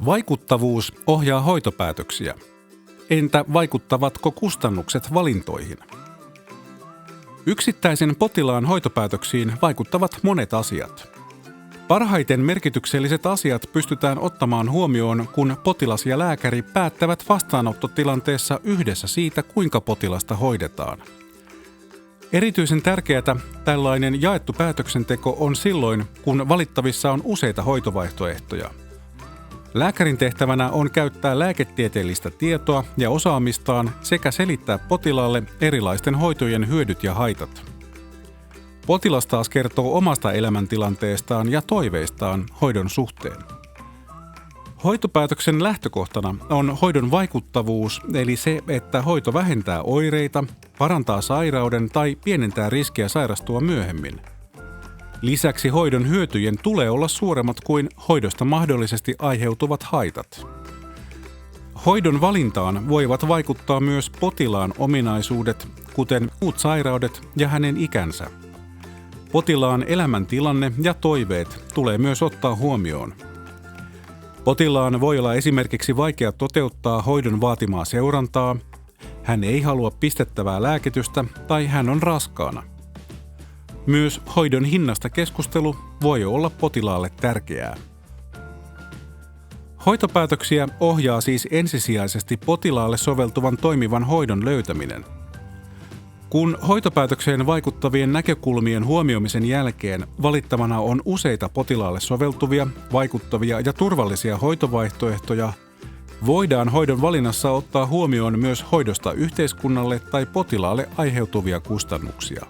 Vaikuttavuus ohjaa hoitopäätöksiä. Entä vaikuttavatko kustannukset valintoihin? Yksittäisen potilaan hoitopäätöksiin vaikuttavat monet asiat. Parhaiten merkitykselliset asiat pystytään ottamaan huomioon, kun potilas ja lääkäri päättävät vastaanottotilanteessa yhdessä siitä, kuinka potilasta hoidetaan. Erityisen tärkeää tällainen jaettu päätöksenteko on silloin, kun valittavissa on useita hoitovaihtoehtoja. Lääkärin tehtävänä on käyttää lääketieteellistä tietoa ja osaamistaan sekä selittää potilaalle erilaisten hoitojen hyödyt ja haitat. Potilas taas kertoo omasta elämäntilanteestaan ja toiveistaan hoidon suhteen. Hoitopäätöksen lähtökohtana on hoidon vaikuttavuus, eli se, että hoito vähentää oireita, parantaa sairauden tai pienentää riskiä sairastua myöhemmin. Lisäksi hoidon hyötyjen tulee olla suuremmat kuin hoidosta mahdollisesti aiheutuvat haitat. Hoidon valintaan voivat vaikuttaa myös potilaan ominaisuudet, kuten muut sairaudet ja hänen ikänsä. Potilaan elämäntilanne ja toiveet tulee myös ottaa huomioon. Potilaan voi olla esimerkiksi vaikea toteuttaa hoidon vaatimaa seurantaa, hän ei halua pistettävää lääkitystä tai hän on raskaana. Myös hoidon hinnasta keskustelu voi olla potilaalle tärkeää. Hoitopäätöksiä ohjaa siis ensisijaisesti potilaalle soveltuvan toimivan hoidon löytäminen. Kun hoitopäätökseen vaikuttavien näkökulmien huomioimisen jälkeen valittavana on useita potilaalle soveltuvia, vaikuttavia ja turvallisia hoitovaihtoehtoja, voidaan hoidon valinnassa ottaa huomioon myös hoidosta yhteiskunnalle tai potilaalle aiheutuvia kustannuksia.